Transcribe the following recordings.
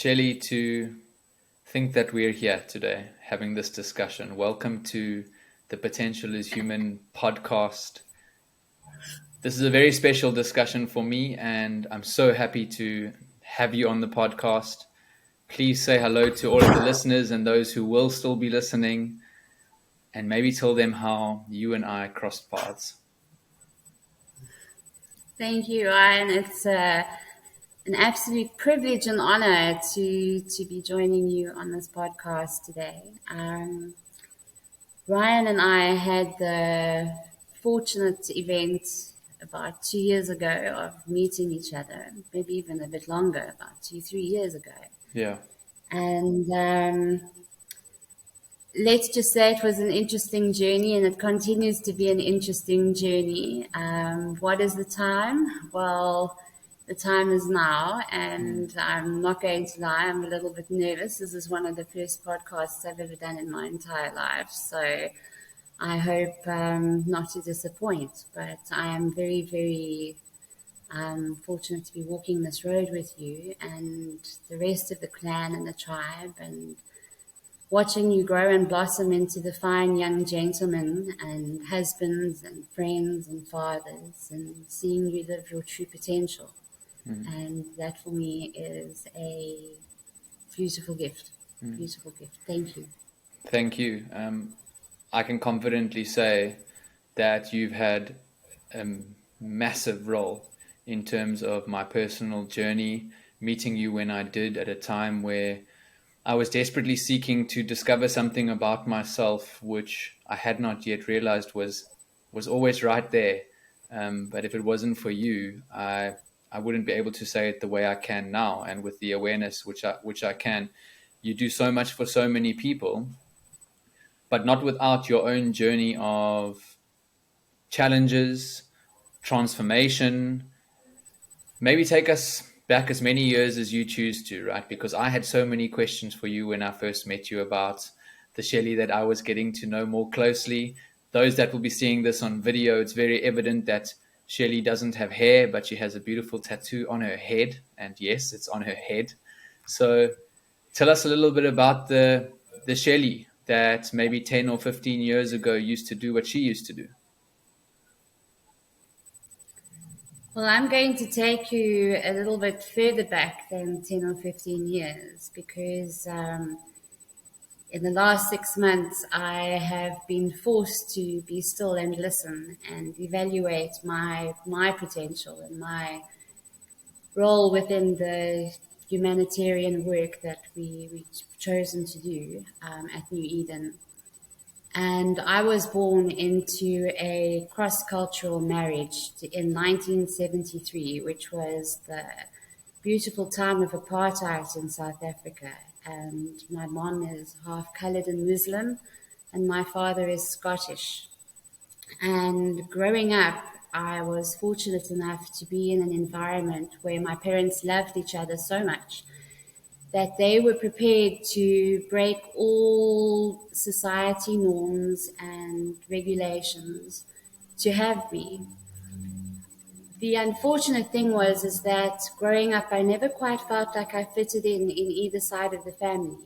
Shelly, to think that we're here today having this discussion. Welcome to the Potential is Human podcast. This is a very special discussion for me, and I'm so happy to have you on the podcast. Please say hello to all of the listeners and those who will still be listening, and maybe tell them how you and I crossed paths. Thank you, Ryan. It's an absolute privilege and honor to be joining you on this podcast today. Ryan and I had the fortunate event about 2 years ago of meeting each other, maybe even a bit longer, about 3 years ago. Yeah. And let's just say it was an interesting journey, and it continues to be an interesting journey. What is the time? Well, the time is now, and I'm not going to lie, I'm a little bit nervous. This is one of the first podcasts I've ever done in my entire life, so I hope not to disappoint, but I am very, very fortunate to be walking this road with you and the rest of the clan and the tribe, and watching you grow and blossom into the fine young gentlemen and husbands and friends and fathers, and seeing you live your true potential. And that for me is a beautiful gift. Beautiful gift. Thank you. Thank you. I can confidently say that you've had a massive role in terms of my personal journey, meeting you when I did at a time where I was desperately seeking to discover something about myself, which I had not yet realized was always right there. But if it wasn't for you, I wouldn't be able to say it the way I can now, and with the awareness which I can. You do so much for so many people, but not without your own journey of challenges, transformation. Maybe take us back as many years as you choose to, right? Because I had so many questions for you when I first met you about the Shelly that I was getting to know more closely. Those that will be seeing this on video, it's very evident that Shelly doesn't have hair, but she has a beautiful tattoo on her head. And yes, it's on her head. So tell us a little bit about the Shelly that maybe 10 or 15 years ago used to do what she used to do. Well, I'm going to take you a little bit further back than 10 or 15 years, because in the last 6 months, I have been forced to be still and listen and evaluate my potential and my role within the humanitarian work that we've chosen to do at New Eden. And I was born into a cross-cultural marriage in 1973, which was the beautiful time of apartheid in South Africa. And my mom is half colored and Muslim, and my father is Scottish. And growing up, I was fortunate enough to be in an environment where my parents loved each other so much that they were prepared to break all society norms and regulations to have me. The unfortunate thing is that growing up, I never quite felt like I fitted in either side of the family.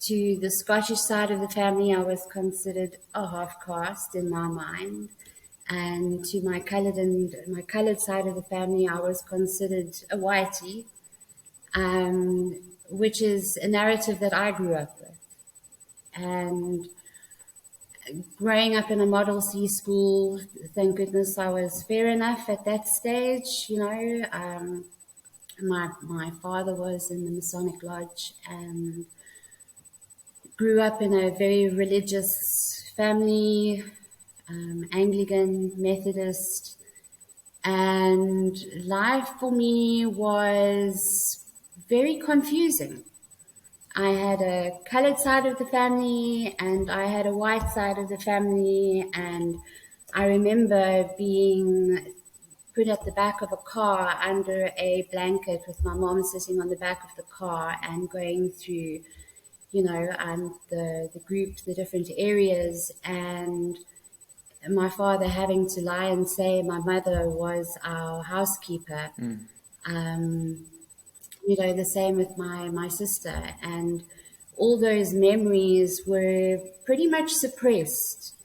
To the Scottish side of the family, I was considered a half caste in my mind. And to my colored side of the family, I was considered a whitey, which is a narrative that I grew up with. And growing up in a Model C school, thank goodness I was fair enough at that stage. My father was in the Masonic Lodge and grew up in a very religious family, Anglican, Methodist, and life for me was very confusing. I had a colored side of the family and I had a white side of the family, and I remember being put at the back of a car under a blanket with my mom sitting on the back of the car and going through, the groups, the different areas, and my father having to lie and say my mother was our housekeeper. The same with my sister. And all those memories were pretty much suppressed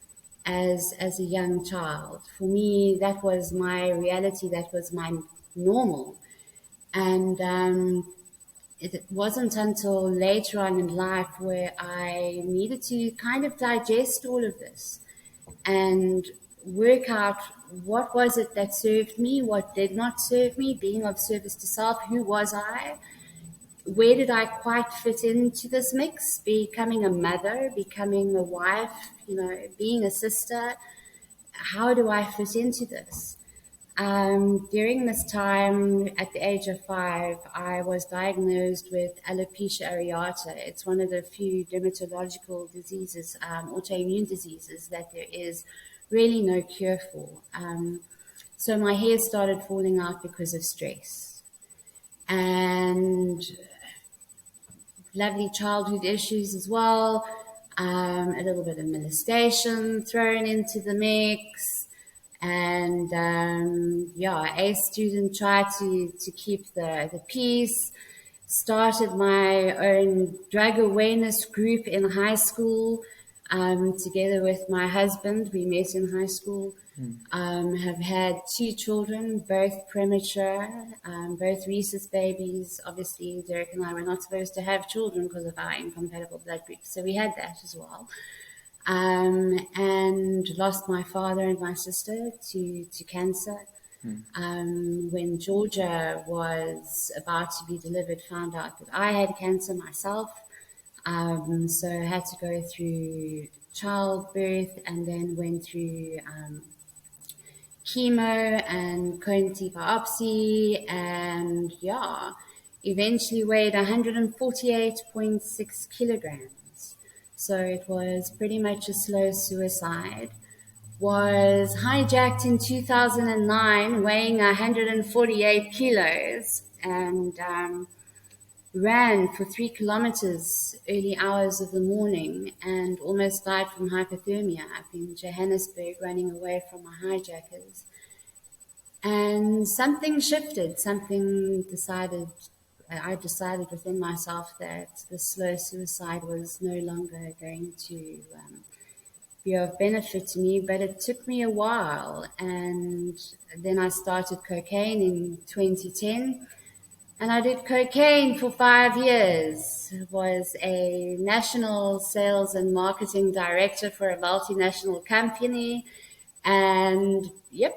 as a young child. For me, that was my reality, that was my normal. And it wasn't until later on in life where I needed to kind of digest all of this and work out what was it that served me, what did not serve me, being of service to self, who was I, where did I quite fit into this mix, becoming a mother, becoming a wife, being a sister, how do I fit into this? During this time, at the age of 5, I was diagnosed with alopecia areata. It's one of the few dermatological diseases, autoimmune diseases, that there is really no cure for. So my hair started falling out because of stress. And lovely childhood issues as well. A little bit of molestation thrown into the mix. And a student tried to keep the peace. Started my own drug awareness group in high school, together with my husband. We met in high school. Have had 2 children, both premature, both rhesus babies. Obviously, Derek and I were not supposed to have children because of our incompatible blood groups, so we had that as well. And lost my father and my sister to cancer. When Georgia was about to be delivered, found out that I had cancer myself. So I had to go through childbirth and then went through chemo and cone-T biopsy, and eventually weighed 148.6 kilograms. So it was pretty much a slow suicide. Was hijacked in 2009, weighing 148 kilos, and ran for 3 kilometers early hours of the morning and almost died from hypothermia up in Johannesburg, running away from my hijackers. And something shifted, I decided within myself that the slow suicide was no longer going to be of benefit to me, but it took me a while. And then I started cocaine in 2010. And I did cocaine for 5 years. Was a national sales and marketing director for a multinational company. And the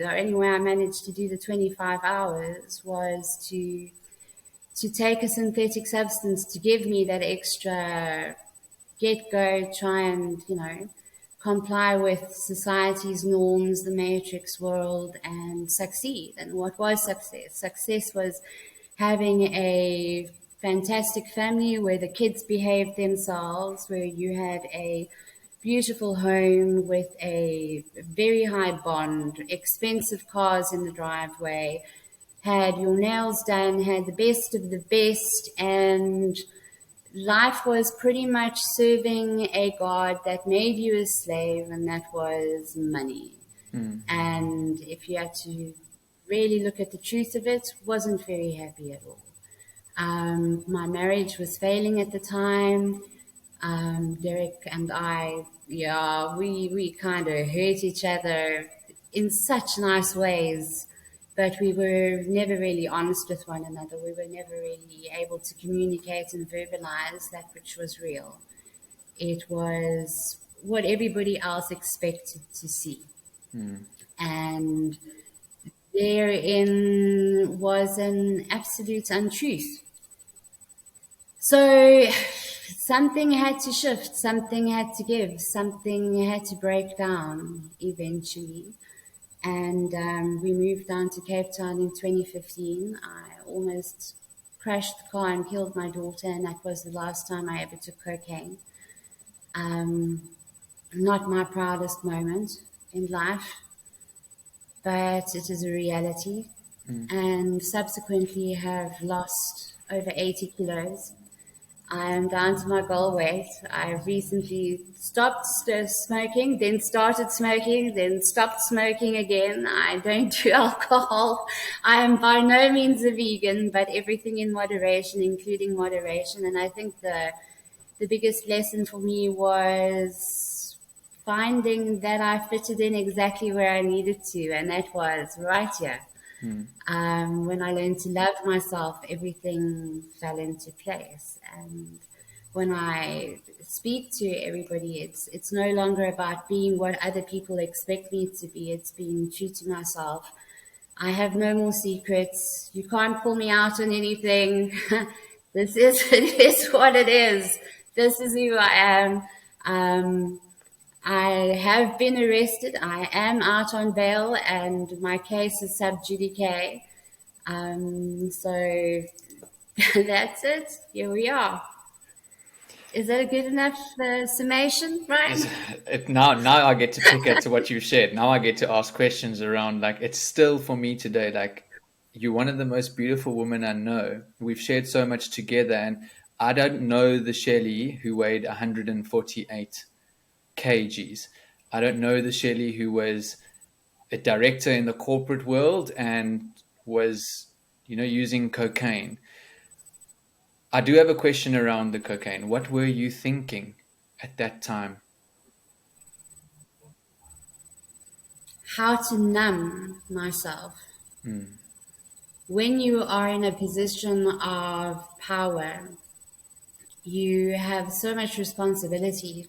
only way I managed to do the 25 hours was to take a synthetic substance to give me that extra get-go, try and, comply with society's norms, the matrix world, and succeed. And what was success? Success was having a fantastic family where the kids behaved themselves, where you had a beautiful home with a very high bond, expensive cars in the driveway, had your nails done, had the best of the best, and life was pretty much serving a god that made you a slave, and that was money. And if you had to really look at the truth of it, wasn't very happy at all. My marriage was failing at the time. Derek and I, we kind of hurt each other in such nice ways, but we were never really honest with one another. We were never really able to communicate and verbalize that which was real. It was what everybody else expected to see. And therein was an absolute untruth. So something had to shift, something had to give, something had to break down eventually. And we moved down to Cape Town in 2015. I almost crashed the car and killed my daughter, and that was the last time I ever took cocaine. Not my proudest moment in life, but it is a reality. And subsequently have lost over 80 kilos. I am down to my goal weight. I recently stopped smoking, then started smoking, then stopped smoking again. I don't do alcohol. I am by no means a vegan, but everything in moderation, including moderation. And I think the biggest lesson for me was finding that I fitted in exactly where I needed to, and that was right here. When I learned to love myself, everything fell into place. And when I speak to everybody, it's no longer about being what other people expect me to be. It's being true to myself. I have no more secrets. You can't pull me out on anything. It is what it is. This is who I am. I have been arrested. I am out on bail, and my case is sub judice. So that's it. Here we are. Is that a good enough summation, Ryan? Now I get to pick at what you've shared. Now I get to ask questions around, like, it's still for me today, like, you're one of the most beautiful women I know. We've shared so much together, and I don't know the Shelly who weighed 148 kgs. I don't know the Shelly who was a director in the corporate world and was, using cocaine. I do have a question around the cocaine. What were you thinking at that time? How to numb myself. When you are in a position of power, you have so much responsibility,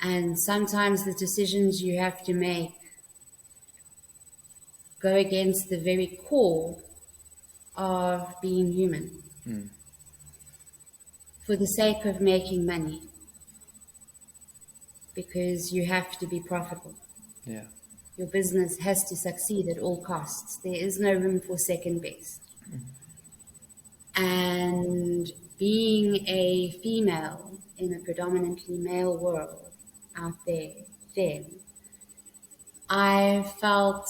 and sometimes the decisions you have to make go against the very core of being human for the sake of making money, because you have to be profitable. Yeah. Your business has to succeed at all costs. There is no room for second best. And being a female in a predominantly male world out there, then I felt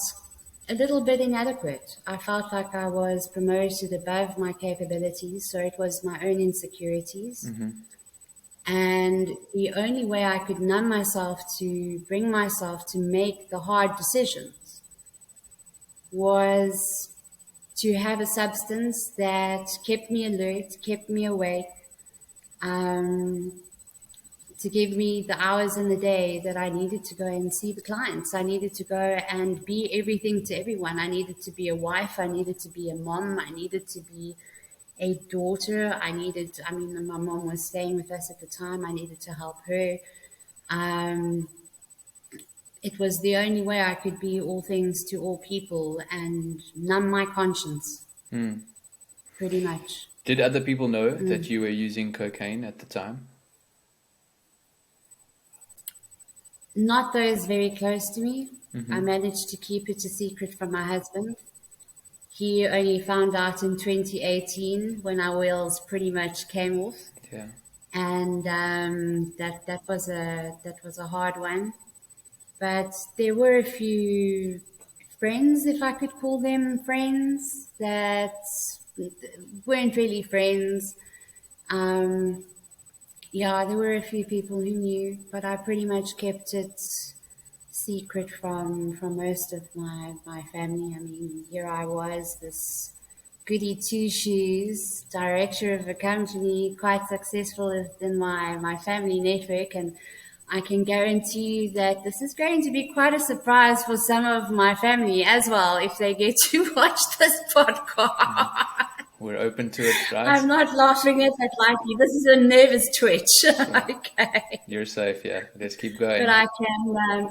a little bit inadequate. I felt like I was promoted above my capabilities, so it was my own insecurities. And the only way I could numb myself to bring myself to make the hard decisions was to have a substance that kept me alert, kept me awake, to give me the hours in the day that I needed to go and see the clients. I needed to go and be everything to everyone. I needed to be a wife. I needed to be a mom. I needed to be a daughter. My mom was staying with us at the time. I needed to help her. It was the only way I could be all things to all people and numb my conscience, pretty much. Did other people know that you were using cocaine at the time? Not those very close to me. I managed to keep it a secret from my husband. He only found out in 2018 when our wheels pretty much came off. Yeah. And that was a hard one. But there were a few friends, if I could call them friends, that weren't really friends. There were a few people who knew, but I pretty much kept it secret from most of my family. I mean, here I was, this goody two-shoes, director of a company, quite successful within my family network, and I can guarantee you that this is going to be quite a surprise for some of my family as well if they get to watch this podcast. We're open to it, right? I'm not laughing at it like you. This is a nervous twitch. Okay. You're safe, yeah. Let's keep going. But I can,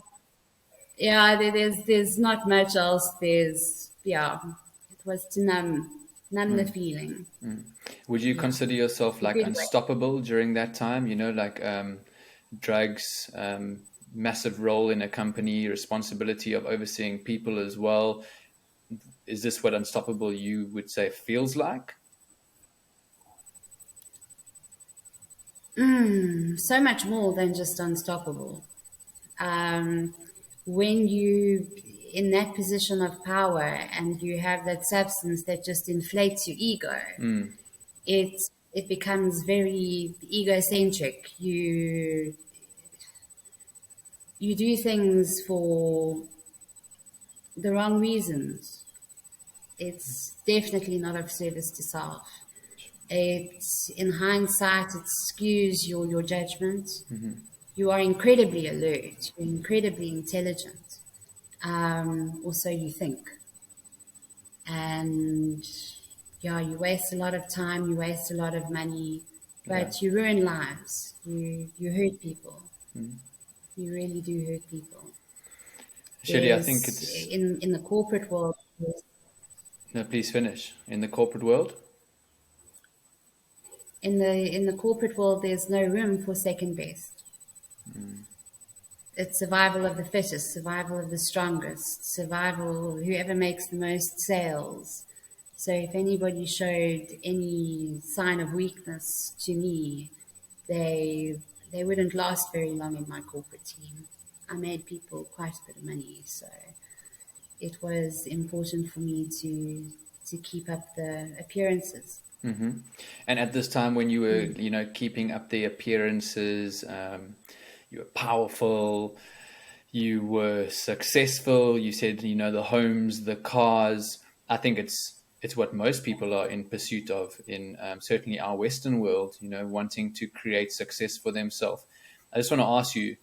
there's not much else. It was to numb the feeling. Would you consider yourself like unstoppable during that time? Drugs, massive role in a company, responsibility of overseeing people as well. Is this what unstoppable you would say feels like? So much more than just unstoppable. When you in that position of power and you have that substance that just inflates your ego, it's it becomes very egocentric. You do things for the wrong reasons. It's definitely not of service to self. It's, in hindsight, it skews your judgment. You are incredibly alert, you're incredibly intelligent, or so you think. And yeah, you waste a lot of time, you waste a lot of money, Yeah. but you ruin lives. You hurt people. You really do hurt people. Shelly, I think There's it's in the corporate world. no. Please finish. In the corporate world. In the corporate world, there's no room for second best. It's survival of the fittest, survival of the strongest, survival whoever makes the most sales. So if anybody showed any sign of weakness to me, they wouldn't last very long in my corporate team. I made people quite a bit of money, so it was important for me to keep up the appearances. And at this time when you were, keeping up the appearances, you were powerful, you were successful. You said, the homes, the cars. I think it's what most people are in pursuit of in certainly our Western world, wanting to create success for themselves. I just want to ask you,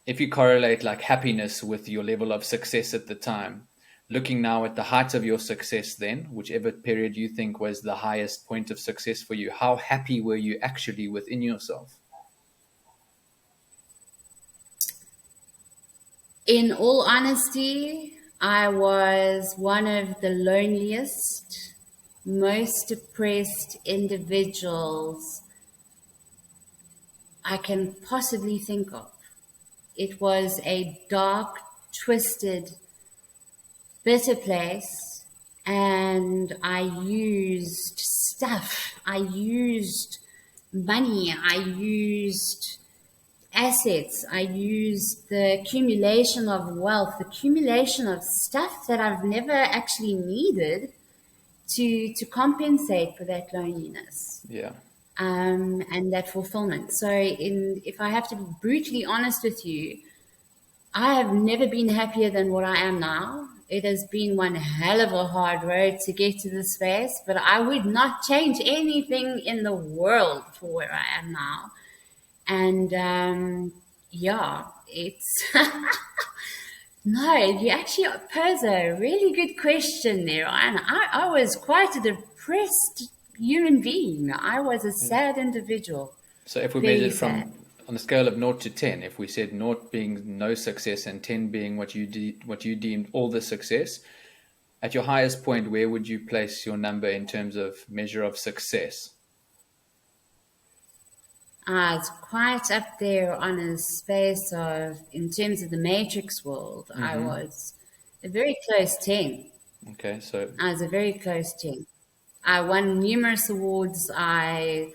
if you correlate like happiness with your level of success at the time, looking now at the height of your success then, whichever period you think was the highest point of success for you, how happy were you actually within yourself? In all honesty, I was one of the loneliest, most depressed individuals I can possibly think of. It was a dark, twisted, bitter place, and I used stuff. I used money. I used assets. I used the accumulation of wealth, the accumulation of stuff that I've never actually needed to compensate for that loneliness. Yeah. And that fulfillment. So, if I have to be brutally honest with you, I have never been happier than what I am now. It has been one hell of a hard road to get to this space, but I would not change anything in the world for where I am now. And yeah, it's no, you actually pose a really good question there. And I was quite a depressed human being. I was a sad individual, So if we very measured sad. from on a scale of 0 to 10, if we said 0 being no success and 10 being what you deemed all the success, at your highest point, where would you place your number in terms of measure of success? It's quite up there on a space of, in terms of the matrix world, I was a very close 10. Okay, so I was a very close 10. I won numerous awards. I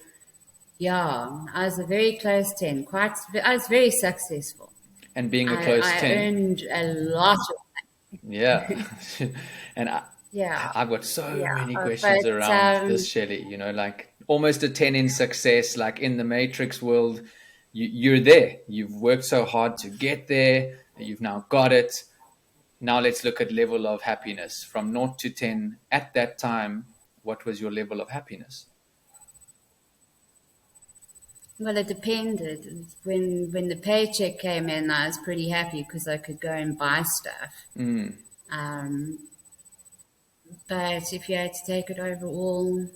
was a very close 10. I was very successful. and being a close I 10, earned a lot of, yeah. And yeah, I've got so yeah. many questions But around this, Shelly. Like almost a 10 in success, like in the Matrix world, you're there. You've worked so hard to get there. You've now got it. Now let's look at level of happiness from 0 to 10. At that time, what was your level of happiness? well, it depended. When the paycheck came in, I was pretty happy because I could go and buy stuff. Um, but if you had to take it overall,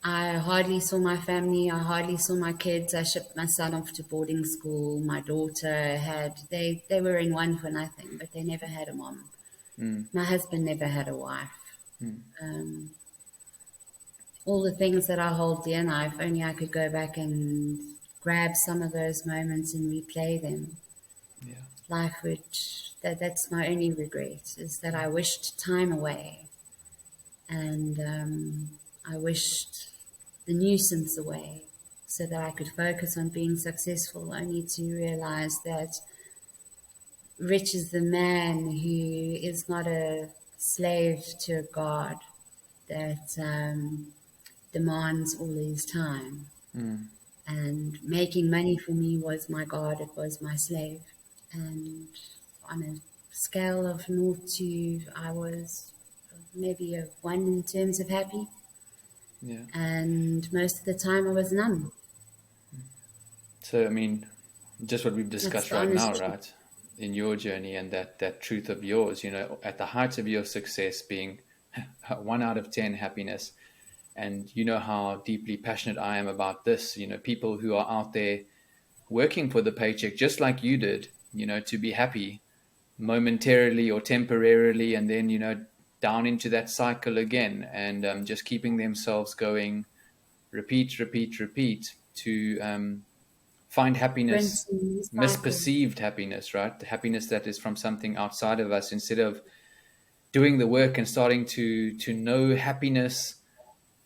I hardly saw my family. I hardly saw my kids. I shipped my son off to boarding school. My daughter they were in one for nothing, but they never had a mom. My husband never had a wife. Um, all the things that I hold dear now, if only I could go back and grab some of those moments and replay them. Yeah. Life would, that's my only regret, is that I wished time away. And I wished the nuisance away so that I could focus on being successful, only to realize that rich is the man who is not a slave to a god, that demands all his time. Mm. And making money for me was my God, it was my slave. And on a scale of 0 to, I was maybe a 1 in terms of happy. Yeah. And most of the time I was numb. So, I mean, just what we've That's discussed the right honest now, truth. right? In your journey and that truth of yours, at the height of your success being 1 out of 10 happiness. And you know how deeply passionate I am about this, people who are out there working for the paycheck, just like you did, to be happy momentarily or temporarily, and then, down into that cycle again, and just keeping themselves going, repeat, to find happiness, Rinsing, recycle. misperceived happiness, right? The happiness that is from something outside of us, instead of doing the work and starting to know happiness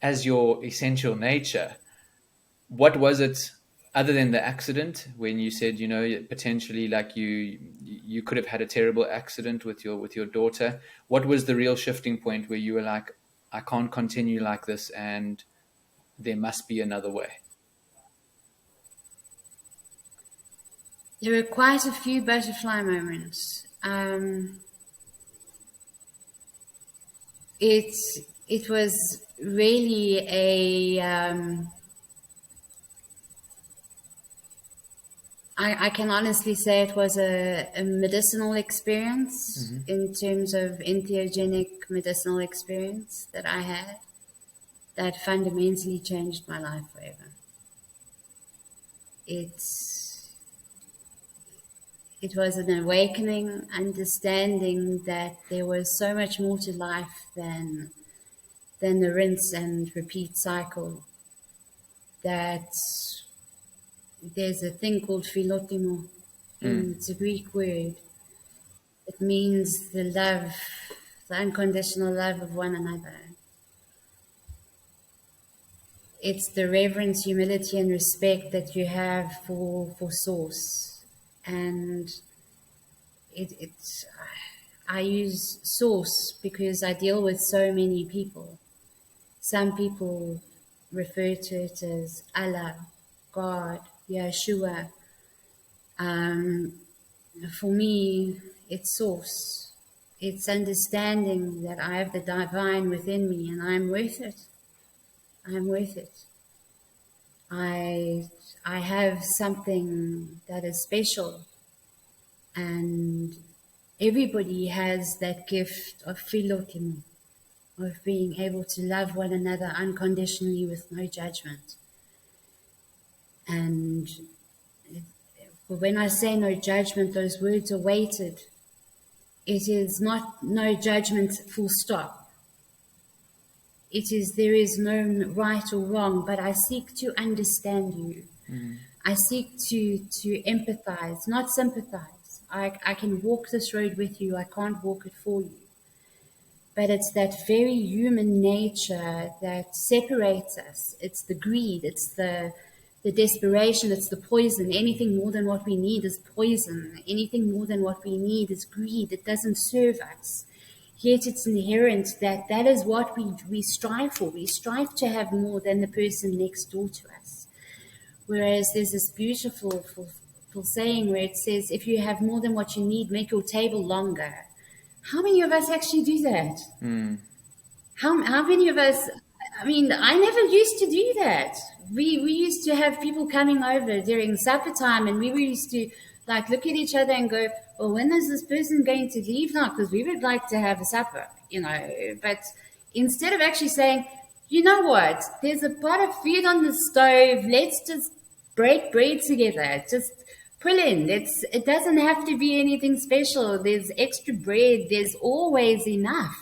as your essential nature. What was it other than the accident when you said, potentially, like, you could have had a terrible accident with your daughter? What was the real shifting point where you were like, I can't continue like this and there must be another way? There were quite a few butterfly moments. It it was really I can honestly say it was a medicinal experience, Mm-hmm. in terms of entheogenic medicinal experience that I had, that fundamentally changed my life forever. It's it was an awakening, understanding that there was so much more to life than the rinse and repeat cycle. That there's a thing called philotimo. Mm. It's a Greek word. It means the love, the unconditional love of one another. It's the reverence, humility, and respect that you have for Source. And it's I use Source because I deal with so many people. Some people refer to it as Allah, God, Yeshua. Um, for me, it's Source. It's understanding that I have the divine within me and I'm worth it. I'm worth it. I I have something that is special, and everybody has that gift of philokim, of being able to love one another unconditionally with no judgment. And when I say no judgment, those words are weighted. It is not no judgment full stop. It is, there is no right or wrong, but I seek to understand you. Mm. I seek to empathize, not sympathize. I can walk this road with you. I can't walk it for you. But it's that very human nature that separates us. It's the greed. It's the desperation. It's the poison. Anything more than what we need is poison. Anything more than what we need is greed. It doesn't serve us. Yet it's inherent that that is what we strive for. We strive to have more than the person next door to us. Whereas there's this beautiful saying where it says, if you have more than what you need, make your table longer. How many of us actually do that? Mm. How many of us, I mean, I never used to do that. We used to have people coming over during supper time, and we used to like look at each other and go, well, when is this person going to leave now? Because we would like to have a supper, But instead of actually saying, you know what, there's a pot of food on the stove, let's just break bread together. Just pull in. It doesn't have to be anything special. There's extra bread. There's always enough.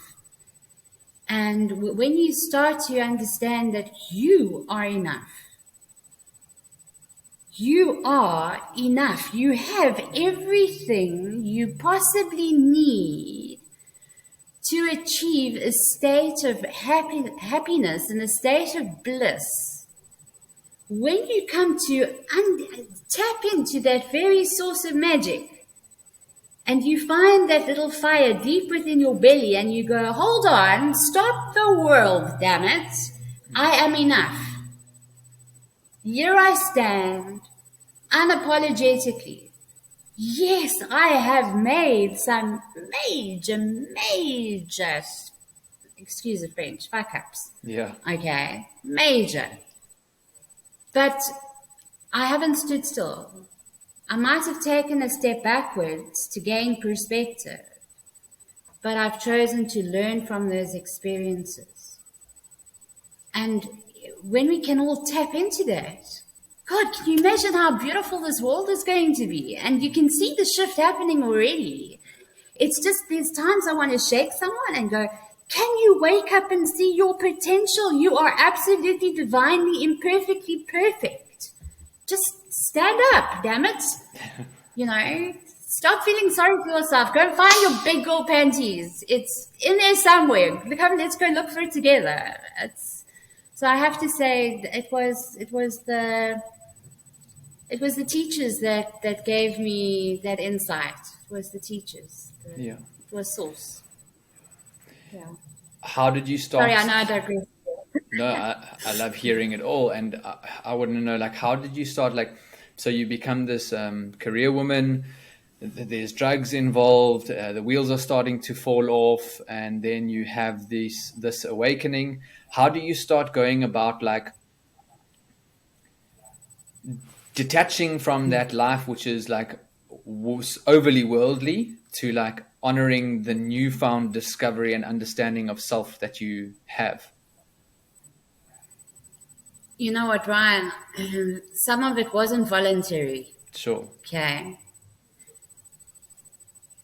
And when you start to understand that you are enough, you are enough. You have everything you possibly need to achieve a state of happiness and a state of bliss. When you come to tap into that very source of magic, and you find that little fire deep within your belly, and you go, hold on, stop the world, damn it. I am enough. Here I stand, unapologetically. Yes, I have made some major, excuse the French, fuck ups. Yeah. Okay, major. But I haven't stood still. I might have taken a step backwards to gain perspective, but I've chosen to learn from those experiences. And when we can all tap into that, God, can you imagine how beautiful this world is going to be? And you can see the shift happening already. It's just there's times I want to shake someone and go, can you wake up and see your potential? You are absolutely divinely, imperfectly perfect. Just stand up, damn it. You know, stop feeling sorry for yourself. Go and find your big girl panties. It's in there somewhere. Come, let's go look for it together. So I have to say it was the teachers that gave me that insight. It was the teachers. Yeah. It was source. Yeah. How did you start? Sorry, I know I digress. No, I love hearing it all. And I want to know, like, how did you start? Like, so you become this career woman, there's drugs involved, the wheels are starting to fall off, and then you have this awakening. How do you start going about, like, detaching from that life, which is like was overly worldly, to like honoring the newfound discovery and understanding of self that you have? You know what, Ryan? Some of it wasn't voluntary. Sure. Okay.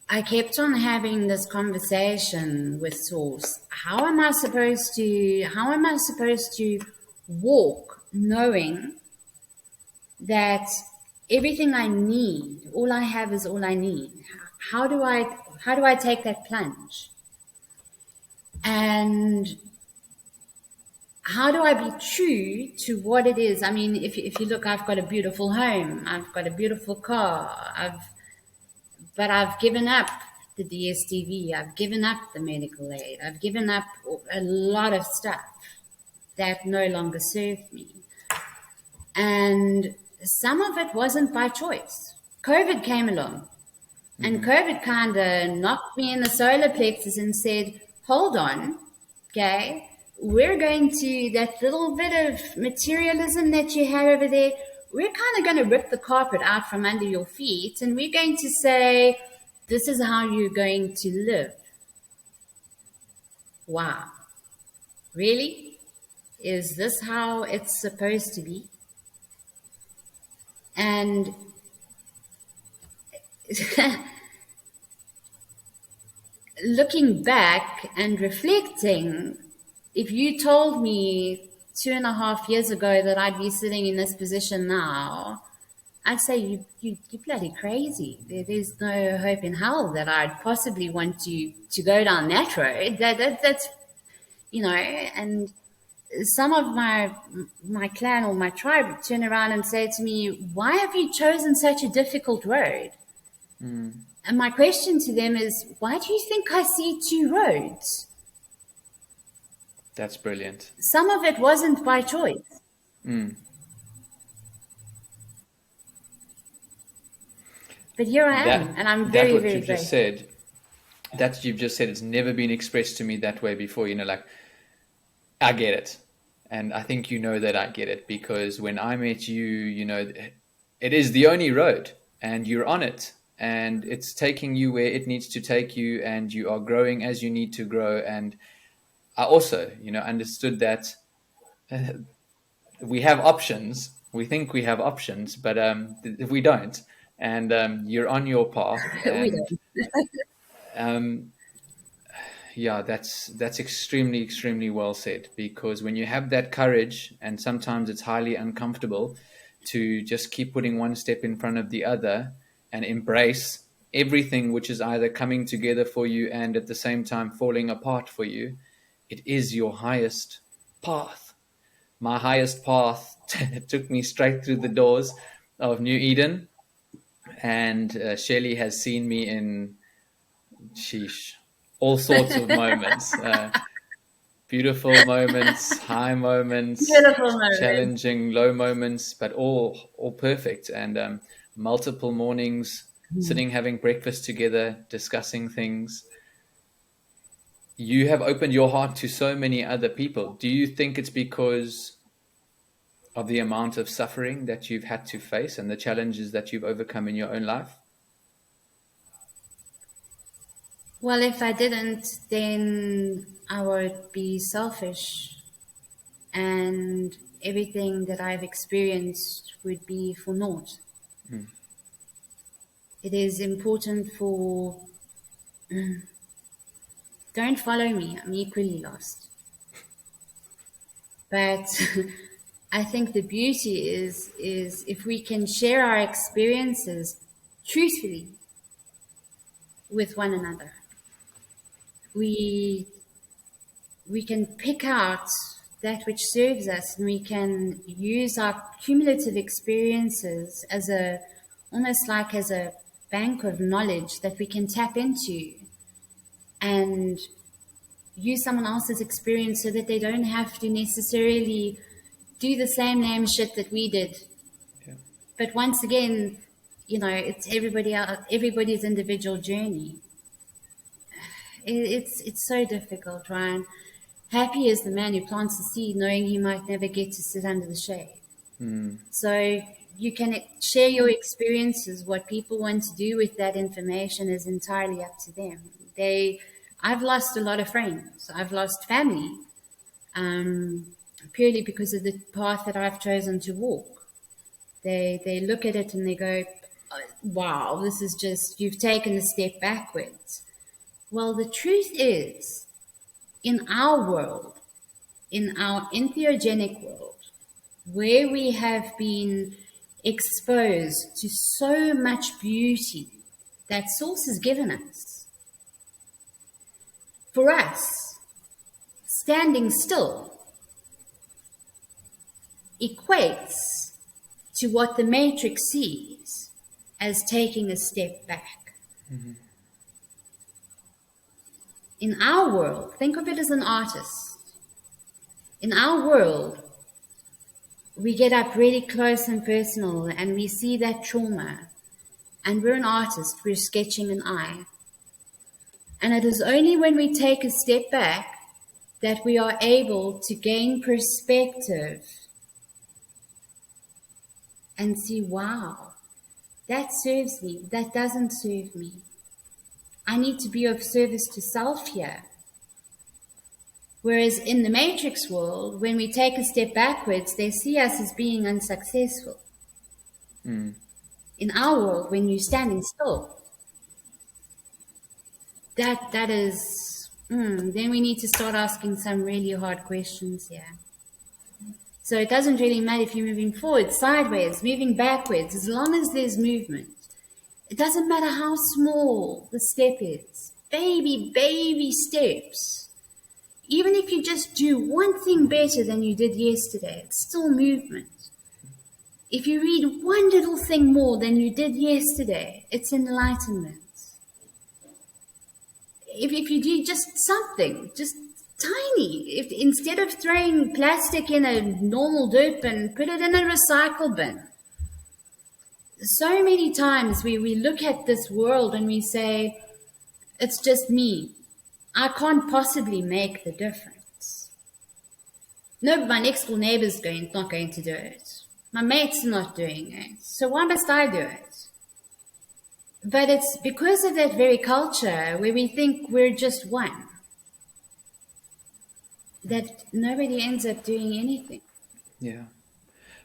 I kept on having this conversation with Source. How am I supposed to walk knowing that everything I need, all I have is all I need? How do I take that plunge? And how do I be true to what it is? I mean, if you look, I've got a beautiful home, I've got a beautiful car, but I've given up the DSTV, I've given up the medical aid, I've given up a lot of stuff that no longer served me. And some of it wasn't by choice. COVID came along, and COVID kind of knocked me in the solar plexus and said, hold on, okay, we're going to, that little bit of materialism that you had over there, we're kind of going to rip the carpet out from under your feet, and we're going to say, this is how you're going to live. Wow. Really? Is this how it's supposed to be? And looking back and reflecting, if you told me 2.5 years ago that I'd be sitting in this position now, I'd say you're bloody crazy. There's no hope in hell that I'd possibly want to go down that road. That's you know. And some of my clan or my tribe turn around and say to me, "Why have you chosen such a difficult road?" And my question to them is, "Why do you think I see two roads?" That's brilliant. Some of it wasn't by choice. But here I am, and I'm very, what very you've just grateful. said. That you've just said, it's never been expressed to me that way before. You know, like, I get it, and I think you know that I get it, because when I met you, you know, it is the only road, and you're on it, and it's taking you where it needs to take you, and you are growing as you need to grow. And I also, you know, understood that we have options. We think we have options, but we don't. And you're on your path, We and don't. yeah, that's extremely well said. Because when you have that courage, and sometimes it's highly uncomfortable to just keep putting one step in front of the other and embrace everything which is either coming together for you and at the same time falling apart for you, it is your highest path. My highest path took me straight through the doors of New Eden, and Shelly has seen me in, sheesh, all sorts of moments. Beautiful moments, high moments, Beautiful moment. challenging low moments, but all perfect. And multiple mornings, sitting having breakfast together, discussing things. You have opened your heart to so many other people. Do you think it's because of the amount of suffering that you've had to face and the challenges that you've overcome in your own life? Well, if I didn't, then I would be selfish, and everything that I've experienced would be for naught. It is important for, don't follow me, I'm equally lost. But I think the beauty is if we can share our experiences truthfully with one another, we we can pick out that which serves us, and we can use our cumulative experiences as a almost like as a bank of knowledge that we can tap into and use someone else's experience so that they don't have to necessarily do the same damn shit that we did. Yeah. But once again, it's everybody's individual journey. It's so difficult, Ryan. Happy is the man who plants the seed knowing he might never get to sit under the shade. So you can share your experiences. What people want to do with that information is entirely up to them. I've lost a lot of friends. I've lost family, purely because of the path that I've chosen to walk. They look at it and they go, wow, this is just, you've taken a step backwards. Well, the truth is, in our world, in our entheogenic world, where we have been exposed to so much beauty that Source has given us, for us, standing still equates to what the Matrix sees as taking a step back. In our world, think of it as an artist. In our world, we get up really close and personal and we see that trauma. And we're an artist, we're sketching an eye. And it is only when we take a step back that we are able to gain perspective and see, wow, that serves me, that doesn't serve me. I need to be of service to self here. Whereas in the Matrix world, when we take a step backwards, they see us as being unsuccessful. In our world, when you're standing still, that is, then we need to start asking some really hard questions here. So it doesn't really matter if you're moving forward, sideways, moving backwards, as long as there's movement. It doesn't matter how small the step is. Baby steps. Even if you just do one thing better than you did yesterday, it's still movement. If you read one little thing more than you did yesterday, it's enlightenment. If you do just something, just tiny, if instead of throwing plastic in a normal dirt bin, put it in a recycle bin. So many times we look at this world and we say, it's just me. I can't possibly make the difference. No, my next door neighbor's not going to do it. My mate's not doing it. So why must I do it? But it's because of that very culture where we think we're just one, that nobody ends up doing anything. Yeah.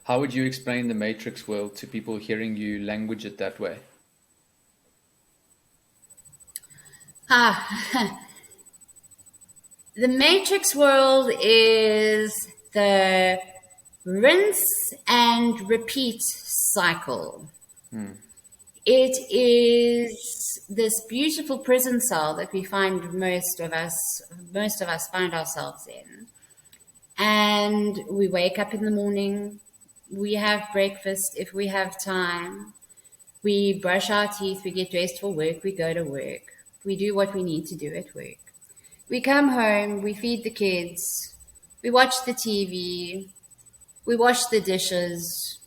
How would you explain the Matrix world to people hearing you language it that way? The Matrix world is the rinse and repeat cycle. It is this beautiful prison cell that we find most of us find ourselves in. And we wake up in the morning, we have breakfast if we have time, we brush our teeth, we get dressed for work, we go to work, we do what we need to do at work. We come home, we feed the kids, we watch the TV, we wash the dishes,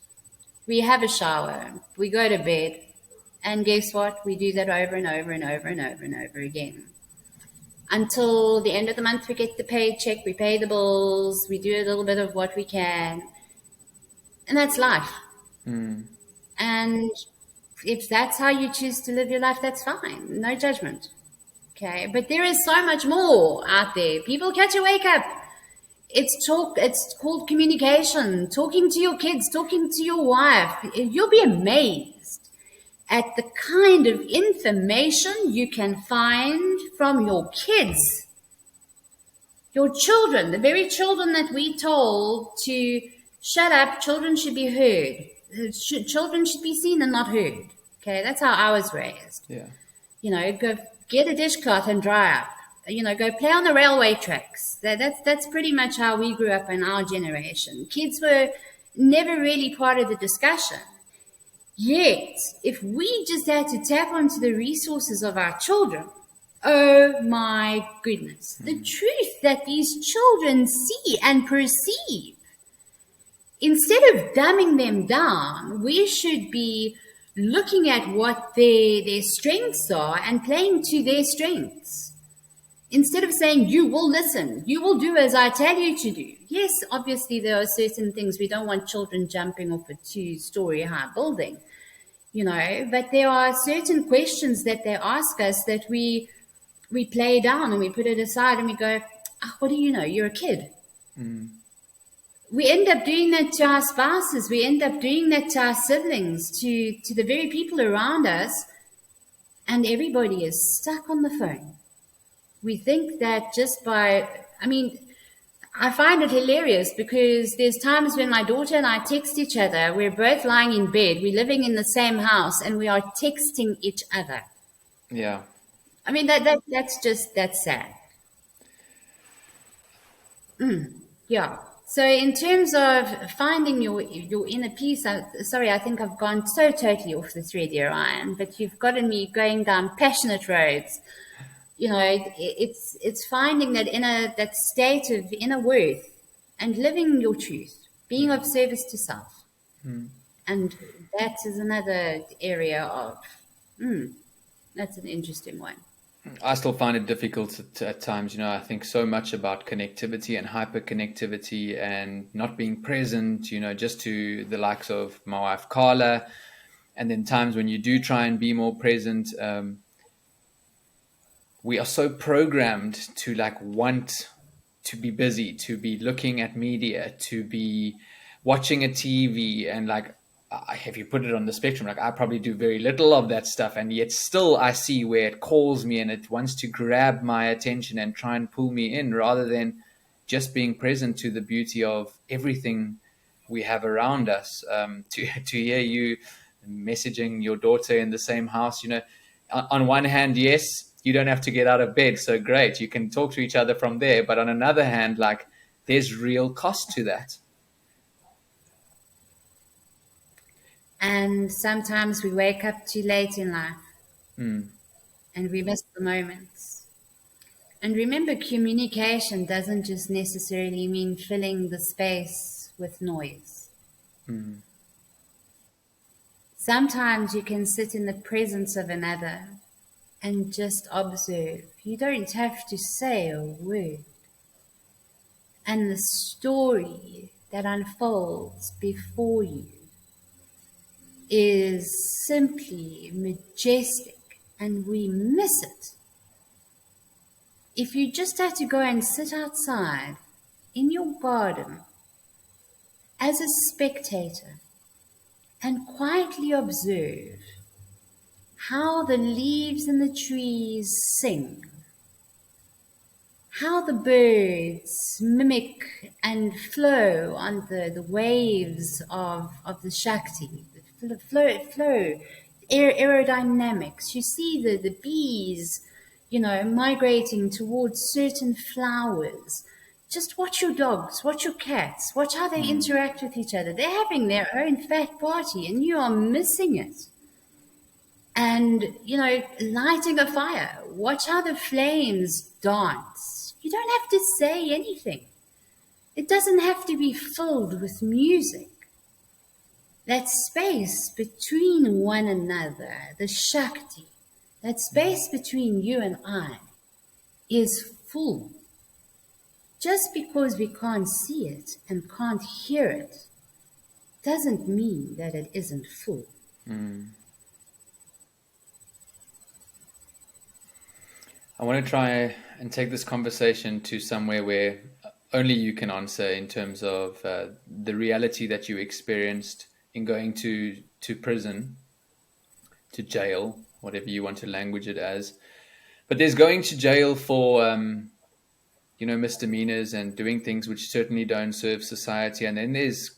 we have a shower, we go to bed, and guess what? We do that over and over and over and over and over again. Until the end of the month, we get the paycheck, we pay the bills, we do a little bit of what we can, and that's life. And if that's how you choose to live your life, that's fine. No judgment. Okay. But there is so much more out there. People catch a wake up. It's called communication, talking to your kids, talking to your wife. You'll be amazed at the kind of information you can find from your kids, your children, the very children that we told to shut up. Children should be heard. Children should be seen and not heard. Okay, that's how I was raised. Yeah. Go get a dishcloth and dry up. Go play on the railway tracks. That's pretty much how we grew up in our generation. Kids were never really part of the discussion. Yet, if we just had to tap onto the resources of our children, oh my goodness, the truth that these children see and perceive, instead of dumbing them down, we should be looking at what their strengths are and playing to their strengths. Instead of saying, you will listen, you will do as I tell you to do. Yes, obviously there are certain things. We don't want children jumping off a 2-story high building, but there are certain questions that they ask us that we play down and we put it aside and we go, what do you know? You're a kid. We end up doing that to our spouses. We end up doing that to our siblings, to the very people around us, and everybody is stuck on the phone. We think that I find it hilarious because there's times when my daughter and I text each other. We're both lying in bed. We're living in the same house and we are texting each other. Yeah. That's sad. Yeah. So in terms of finding your inner peace, I think I've gone so totally off the thread here, Ryan, but you've gotten me going down passionate roads. It's finding that state of inner worth and living your truth, being of service to self. And that is another area of, that's an interesting one. I still find it difficult at times. I think so much about connectivity and hyperconnectivity and not being present, just to the likes of my wife, Carla. And then times when you do try and be more present, we are so programmed to want to be busy, to be looking at media, to be watching a TV, and if you put it on the spectrum, I probably do very little of that stuff, and yet still I see where it calls me and it wants to grab my attention and try and pull me in, rather than just being present to the beauty of everything we have around us. To hear you messaging your daughter in the same house, on one hand, yes, you don't have to get out of bed, so great, you can talk to each other from there, but on another hand, there's real cost to that. And sometimes we wake up too late in life and we miss the moments. And remember, communication doesn't just necessarily mean filling the space with noise. Sometimes you can sit in the presence of another and just observe. You don't have to say a word. And the story that unfolds before you is simply majestic, and we miss it. If you just had to go and sit outside in your garden as a spectator and quietly observe how the leaves in the trees sing, how the birds mimic and flow on the waves of the Shakti, the flow, aerodynamics. You see the bees, migrating towards certain flowers. Just watch your dogs, watch your cats, watch how they interact with each other. They're having their own fat party and you are missing it. And, lighting a fire, watch how the flames dance. You don't have to say anything. It doesn't have to be filled with music. That space between one another, the Shakti, that space between you and I is full. Just because we can't see it and can't hear it doesn't mean that it isn't full. I want to try and take this conversation to somewhere where only you can answer, in terms of the reality that you experienced in going to prison, to jail, whatever you want to language it as. But there's going to jail for, misdemeanors and doing things which certainly don't serve society. And then there's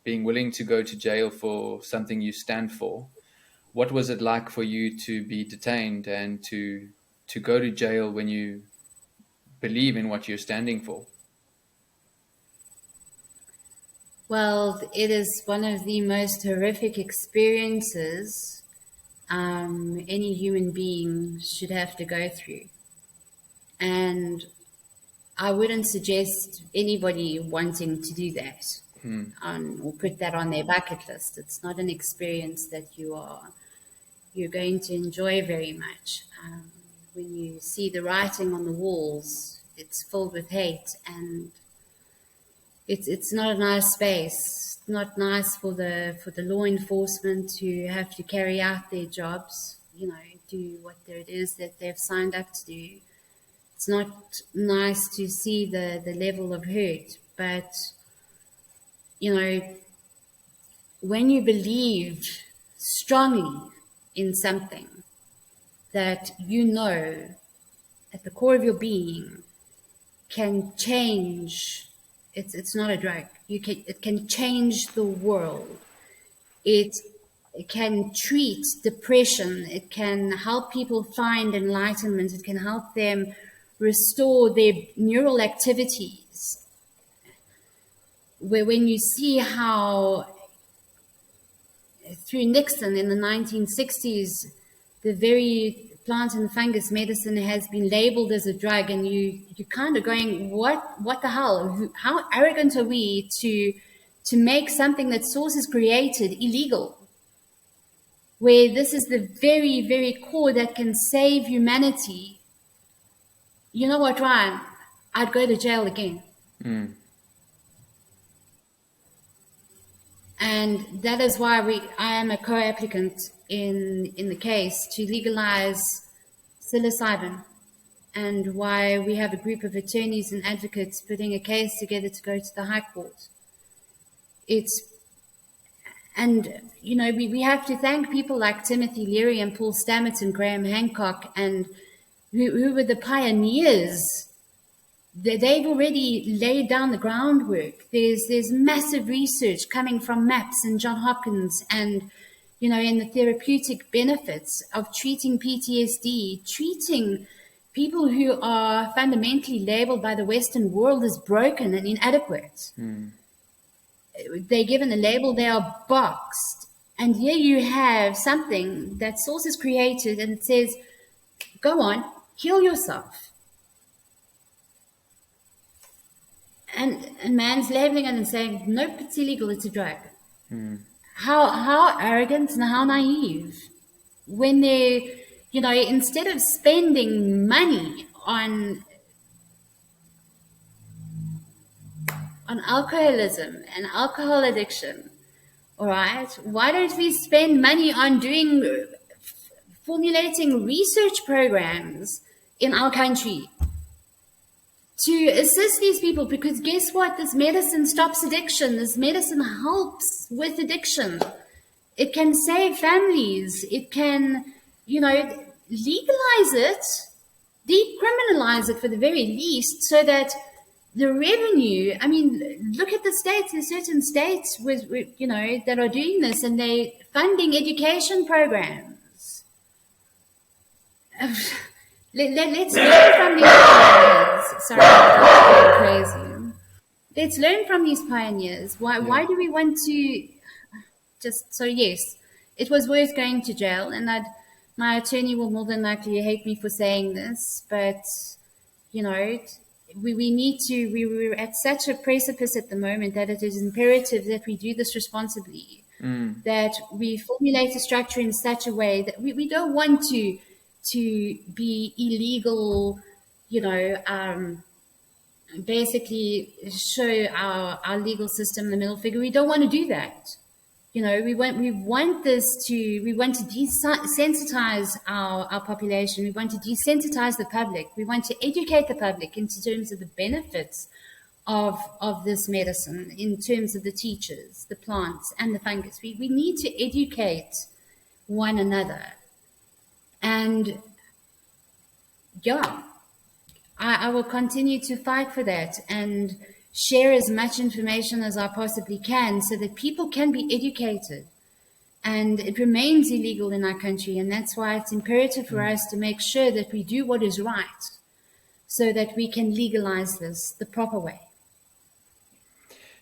being willing to go to jail for something you stand for. What was it like for you to be detained and to go to jail when you believe in what you're standing for? Well, it is one of the most horrific experiences any human being should have to go through. And I wouldn't suggest anybody wanting to do that or put that on their bucket list. It's not an experience that you're going to enjoy very much. When you see the writing on the walls, it's filled with hate, and it's not a nice space. It's not nice for the law enforcement to have to carry out their jobs, do what it is that they've signed up to do. It's not nice to see the level of hurt, but when you believe strongly in something that at the core of your being can change. It's not a drug. It can change the world. It can treat depression. It can help people find enlightenment. It can help them restore their neural activities. When you see how through Nixon in the 1960s, the very plant and fungus medicine has been labeled as a drug, and you're kind of going, what the hell? How arrogant are we to make something that Source has created illegal, where this is the very, very core that can save humanity? You know what, Ryan? I'd go to jail again. And that is why I am a co-applicant in the case to legalize psilocybin, and why we have a group of attorneys and advocates putting a case together to go to the High Court. We have to thank people like Timothy Leary and Paul Stamets and Graham Hancock, and who were the pioneers. They've already laid down the groundwork. There's massive research coming from MAPS and Johns Hopkins, and in the therapeutic benefits of treating PTSD, treating people who are fundamentally labeled by the Western world as broken and inadequate. They're given a label, they are boxed. And here you have something that Source has created, and it says, go on, heal yourself. And man's labeling it and saying, nope, it's illegal, it's a drug. How arrogant and how naive. When they, instead of spending money on alcoholism and alcohol addiction, all right, why don't we spend money on formulating research programs in our country to assist these people? Because guess what? This medicine stops addiction. This medicine helps with addiction. It can save families. It can, legalize it, decriminalize it for the very least, so that the revenue, look at the states. There's certain states with that are doing this, and they're funding education programs. Let's learn from these pioneers. Sorry, I'm crazy. Let's learn from these pioneers. Why do we want to yes, it was worth going to jail, and my attorney will more than likely hate me for saying this, but we need to, we're at such a precipice at the moment that it is imperative that we do this responsibly, that we formulate a structure in such a way that we don't want to be illegal, you know, basically show our legal system the middle finger. We don't want to do that. You know, we want to desensitize our population. We want to desensitize the public. We want to educate the public in terms of the benefits of this medicine, in terms of the teachers, the plants, and the fungus. We need to educate one another. And yeah, I will continue to fight for that and share as much information as I possibly can so that people can be educated. And it remains illegal in our country, and that's why it's imperative for us to make sure that we do what is right so that we can legalize this the proper way.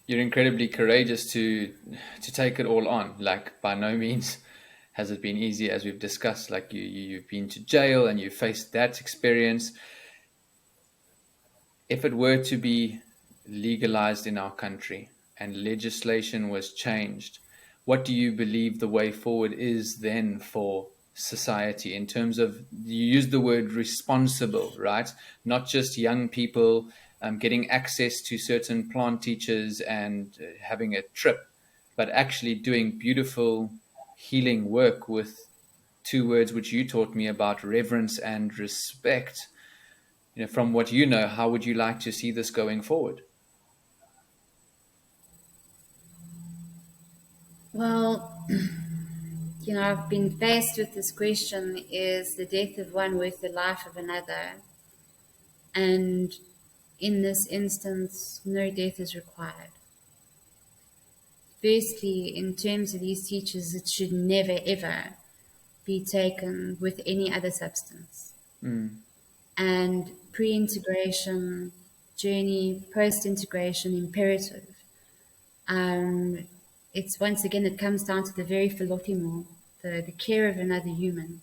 You're incredibly courageous to take it all on. Like, by no means has it been easy, as we've discussed. Like, you've been to jail and you faced that experience. If it were to be legalized in our country and legislation was changed, what do you believe the way forward is then for society in terms of, you use the word responsible, right? Not just young people getting access to certain plant teachers and having a trip, but actually doing beautiful healing work with two words which you taught me about, reverence and respect. You know, from what you know, how would you like to see this going forward? Well, you know, I've been faced with this question: is the death of one worth the life of another? And in this instance, no death is required. Firstly, in terms of these teachers, it should never, ever be taken with any other substance. And pre-integration journey, post-integration imperative. It's once again, it comes down to the very philotimo, the care of another human.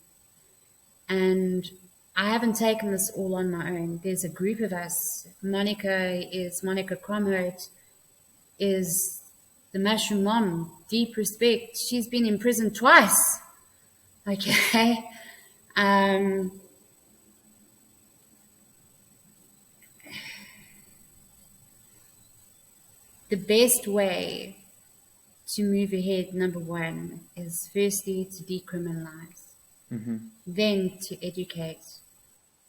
And I haven't taken this all on my own. There's a group of us. Monica Cromhout is the mushroom mom. Deep respect. She's been in prison twice. Okay. The best way to move ahead, number one, is firstly to decriminalize, then to educate,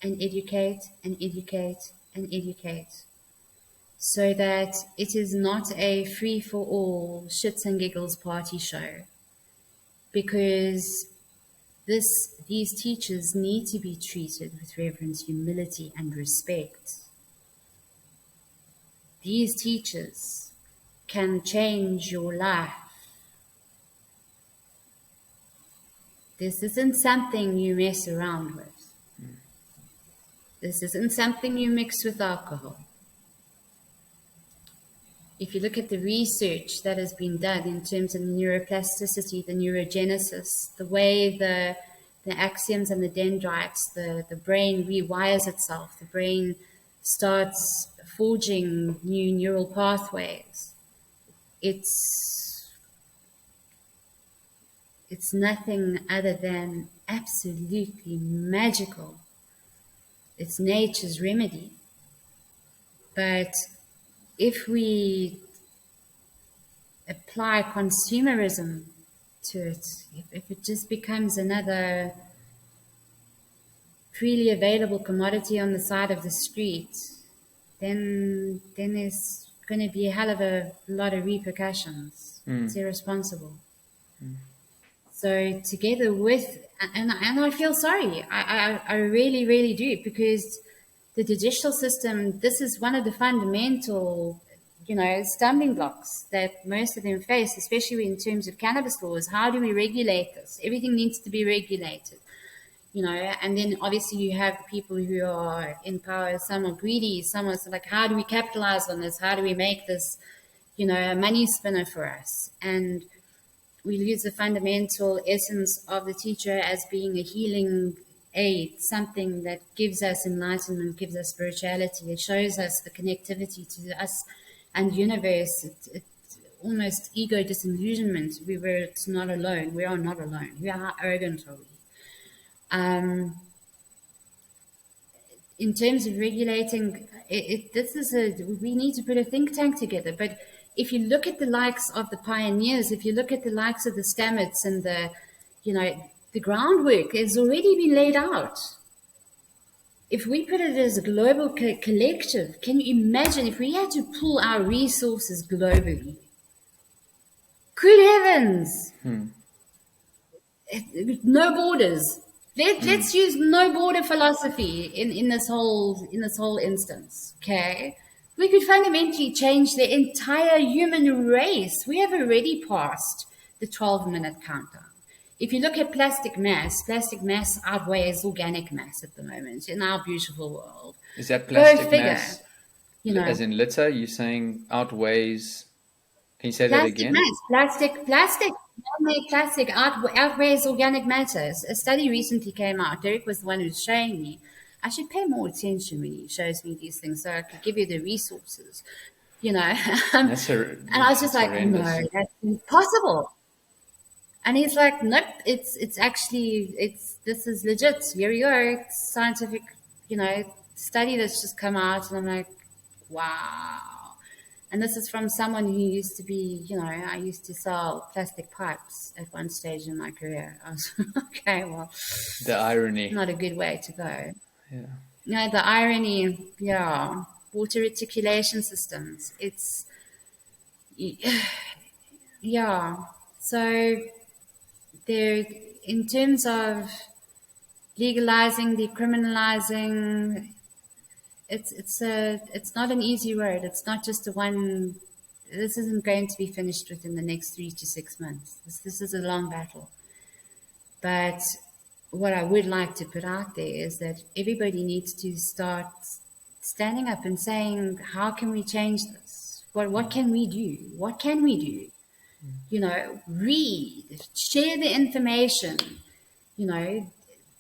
and educate, and educate, and educate, so that it is not a free-for-all shits and giggles party show, because these teachers need to be treated with reverence, humility, and respect. These teachers can change your life. This isn't something you mess around with. This isn't something you mix with alcohol. If you look at the research that has been done in terms of neuroplasticity, the neurogenesis, the way the axioms and the dendrites, the brain rewires itself, the brain starts forging new neural pathways. It's nothing other than absolutely magical. It's nature's remedy. But if we apply consumerism to it, if it just becomes another freely available commodity on the side of the street, then there's going to be a hell of a lot of repercussions. It's irresponsible. So together with, and I feel sorry, I really, really do, because the judicial system, this is one of the fundamental, stumbling blocks that most of them face, especially in terms of cannabis laws. How do we regulate this? Everything needs to be regulated. And then obviously you have the people who are in power. Some are greedy. Some are like, how do we capitalize on this? How do we make this, a money spinner for us? And we lose the fundamental essence of the teacher as being a healing aid, something that gives us enlightenment, gives us spirituality. It shows us the connectivity to us and universe. It almost ego disillusionment. It's not alone. We are not alone. How arrogant are we? In terms of regulating, we need to put a think tank together. But if you look at the likes of the pioneers, if you look at the likes of the Stamets and the groundwork has already been laid out. If we put it as a global collective, can you imagine if we had to pool our resources globally? Good heavens! No borders. Let's use no border philosophy in this whole instance. Okay, we could fundamentally change the entire human race. We have already passed the 12-minute countdown. If you look at plastic mass outweighs organic mass at the moment in our beautiful world. Is that plastic Go figure, mass, as in litter? You're saying outweighs? Can you say that plastic again? mass, man-made plastic outweighs organic matter. A study recently came out. Derek was the one who's showing me. I should pay more attention when he shows me these things so I could give you the resources, and I was just like, horrendous. no, that's impossible. And he's like, nope, this is legit. Here you go. It's scientific, study that's just come out. And I'm like, wow. And this is from someone who used to be, I used to sell plastic pipes at one stage in my career. I was okay, well, The irony. Not a good way to go. Yeah. The irony, yeah. Water reticulation systems. It's, yeah. So there, in terms of legalizing, decriminalizing, it's not an easy road. It's not just this isn't going to be finished within the next 3 to 6 months. This is a long battle. But what I would like to put out there is that everybody needs to start standing up and saying, how can we change this? What can we do? What can we do? Read, share the information,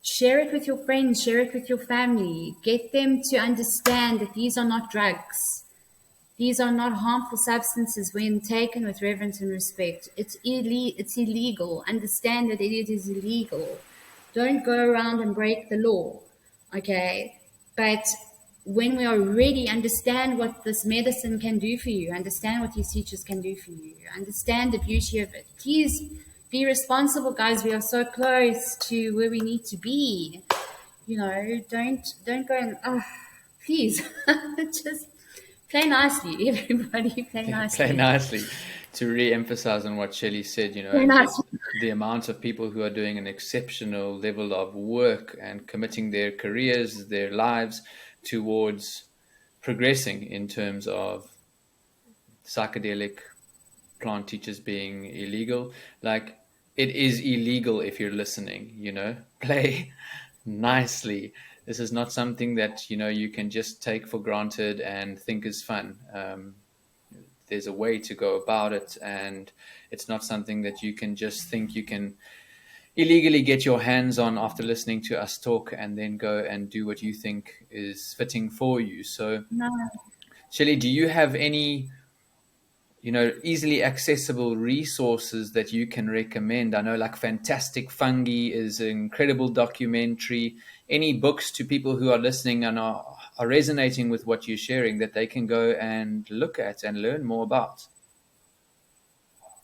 share it with your friends, share it with your family, get them to understand that these are not drugs. These are not harmful substances when taken with reverence and respect. It's illegal. Understand that it is illegal. Don't go around and break the law, okay? But when we already understand what this medicine can do for you, understand what these teachers can do for you, understand the beauty of it, please be responsible, guys. We are so close to where we need to be. Don't go and, please, just play nicely, everybody. Play nicely. Play nicely. To re-emphasize on what Shelly said, the amount of people who are doing an exceptional level of work and committing their careers, their lives towards progressing in terms of psychedelic plant teachers being illegal. Like, it is illegal if you're listening, play nicely. This is not something that, you can just take for granted and think is fun. There's a way to go about it, and it's not something that you can just think you can illegally get your hands on after listening to us talk and then go and do what you think is fitting for you. So, No. Shelly, do you have any easily accessible resources that you can recommend? I know, like, Fantastic Fungi is an incredible documentary. Any books to people who are listening and are resonating with what you're sharing that they can go and look at and learn more about?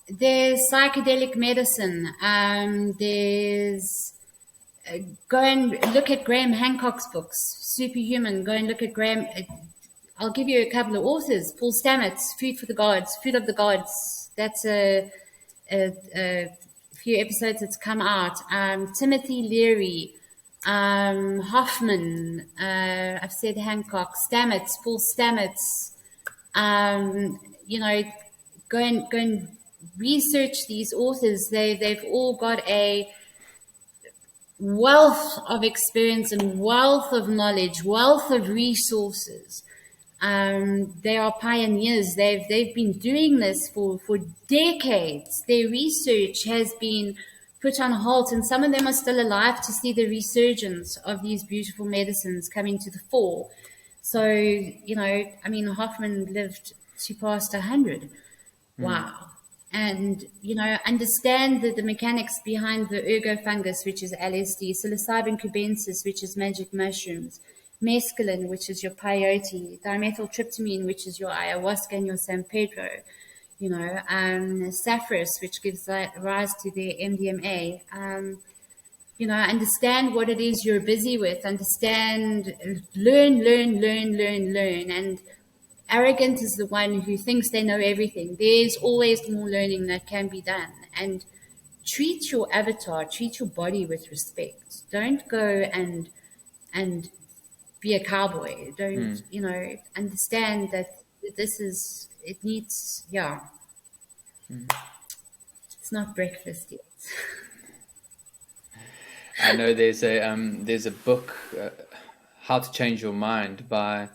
There's psychedelic medicine. There's go and look at Graham Hancock's books, Superhuman. Go and look at Graham. I'll give you a couple of authors. Paul Stamets, Food of the Gods. That's a few episodes that's come out. Timothy Leary, Hoffman. I've said Hancock, Stamets, Paul Stamets. Go and research these authors. They've all got a wealth of experience and wealth of knowledge, wealth of resources. They are pioneers. They've been doing this for decades. Their research has been put on hold, and some of them are still alive to see the resurgence of these beautiful medicines coming to the fore. So, I mean, Hoffman lived to past 100. Mm. Wow. And, understand the mechanics behind the ergo fungus, which is LSD, psilocybin cubensis, which is magic mushrooms, mescaline, which is your peyote, dimethyltryptamine, which is your ayahuasca and your San Pedro, saffrus, which gives rise to the MDMA. Understand what it is you're busy with, understand, learn. And arrogant is the one who thinks they know everything. There's always more learning that can be done. And treat your avatar, treat your body with respect. Don't go and be a cowboy. Don't, Mm. understand that it needs, yeah, Mm. it's not breakfast yet. I know there's a book, How to Change Your Mind by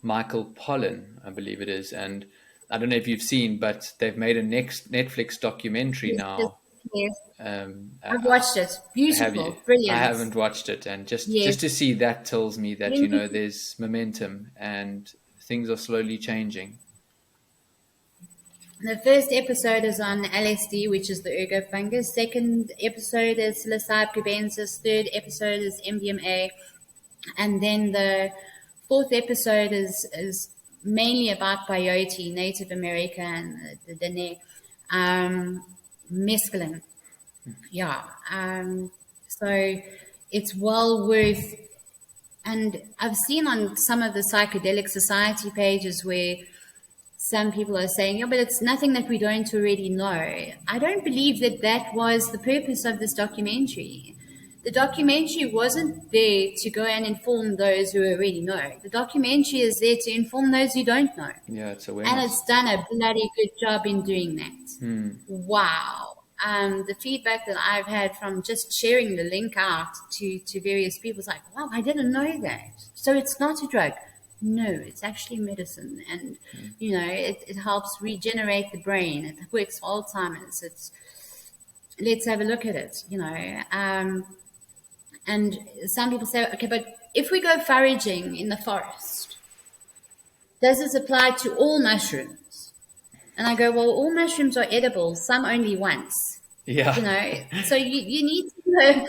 Michael Pollan, I believe it is, and I don't know if you've seen, but they've made a next Netflix documentary Yes, yes, now. yes. Um, I've uh, watched it. have you? Beautiful, I brilliant. haven't watched it, and just Yes. to see that tells me that You need there's momentum and things are slowly changing. The first episode is on LSD, which is the ergo fungus. Second episode is psilocybin cubensis. Third episode is MDMA, and then the fourth episode is mainly about peyote, Native American, the Dene, mescaline. Yeah. So it's well worth. And I've seen on some of the psychedelic society pages where some people are saying, yeah, but it's nothing that we don't already know. I don't believe that was the purpose of this documentary. The documentary wasn't there to go and inform those who already know. The documentary is there to inform those who don't know. Yeah, it's And awareness. it's done a bloody good job in doing that. Hmm. Wow. The feedback that I've had from just sharing the link out to various people is like, wow, I didn't know that. So it's not a drug. No, it's actually medicine. And, it helps regenerate the brain. It works for Alzheimer's. Let's have a look at it, And some people say, okay, but if we go foraging in the forest, does this apply to all mushrooms? And I go, well, all mushrooms are edible, some only once. Yeah. So you need to know,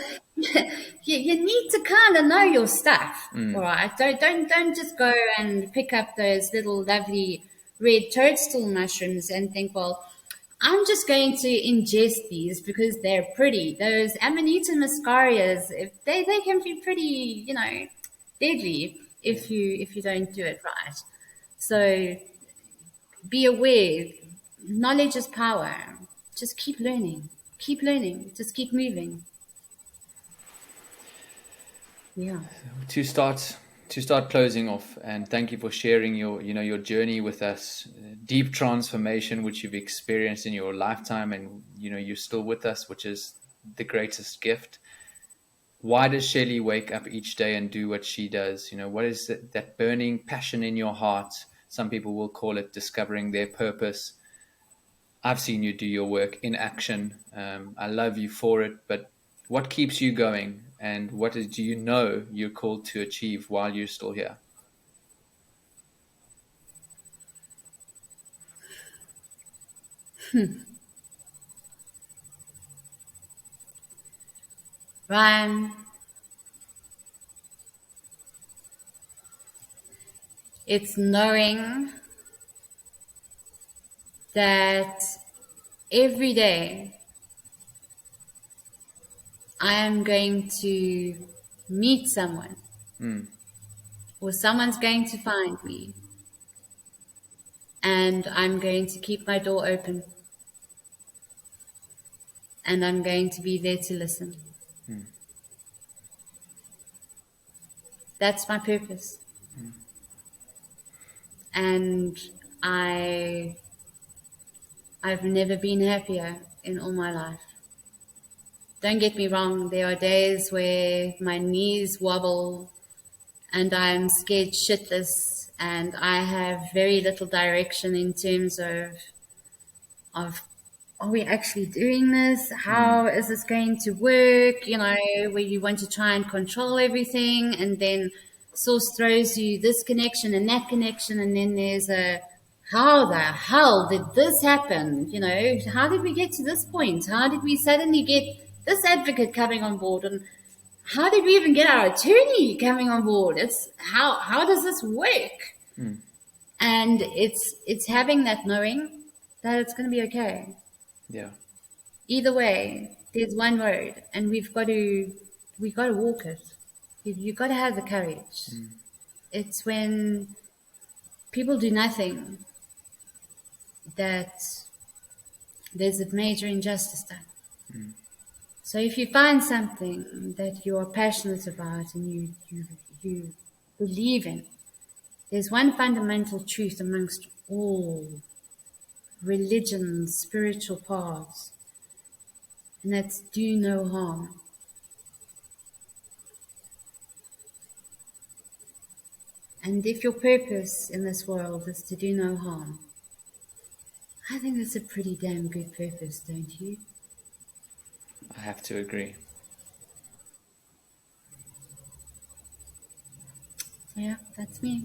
you need to kind of know your stuff. All Mm. right. Don't just go and pick up those little lovely red toadstool mushrooms and think, well, I'm just going to ingest these because they're pretty. Those Amanita muscarias, if they can be pretty, deadly Yeah. if you don't do it right. So be aware. Knowledge is power. Just keep learning. Keep learning. Just keep moving. Yeah. To start closing off, and thank you for sharing your journey with us, deep transformation which you've experienced in your lifetime, and you're still with us, which is the greatest gift. Why does Shelley wake up each day and do what she does? What is that burning passion in your heart? Some people will call it discovering their purpose. I've seen you do your work in action. I love you for it, but what keeps you going, and do you know you're called to achieve while you're still here? Ryan, it's knowing that every day I am going to meet someone Mm. or someone's going to find me and I'm going to keep my door open and I'm going to be there to listen. Mm. That's my purpose. And I've never been happier in all my life. Don't get me wrong, there are days where my knees wobble and I'm scared shitless and I have very little direction in terms of are we actually doing this? How is this going to work? You know, where you want to try and control everything, and then source throws you this connection and that connection, and then there's a how the hell did this happen? You know, how did we get to this point? How did we suddenly get this advocate coming on board? And how did we even get our attorney coming on board? It's how does this work? And it's having that knowing that it's going to be okay. Yeah. Either way, there's one road, and we've got to walk it. You've got to have the courage. It's when people do nothing that there's a major injustice done. So if you find something that you are passionate about and you believe in, there's one fundamental truth amongst all religions, spiritual paths, and that's do no harm. And if your purpose in this world is to do no harm, I think that's a pretty damn good purpose, don't you? I have to agree. Yeah, that's me.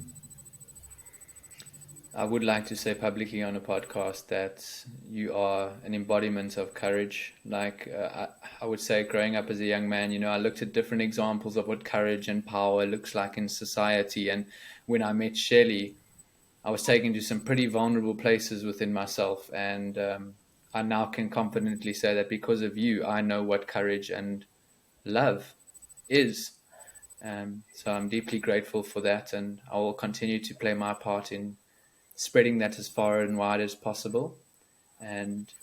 I would like to say publicly on a podcast that you are an embodiment of courage. Like I would say, growing up as a young man, you know, I looked at different examples of what courage and power looks like in society. And when I met Shelly, I was taken to some pretty vulnerable places within myself. And I now can confidently say that because of you, I know what courage and love is. So I'm deeply grateful for that. And I will continue to play my part in spreading that as far and wide as possible. And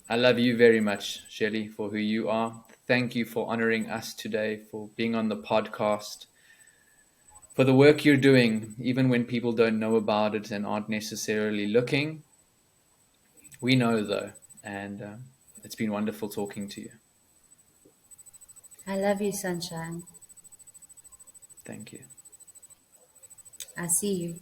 I love you very much, Shelly, for who you are. Thank you for honoring us today, for being on the podcast, for the work you're doing, even when people don't know about it and aren't necessarily looking. We know, though, and it's been wonderful talking to you. I love you, sunshine. Thank you. I see you.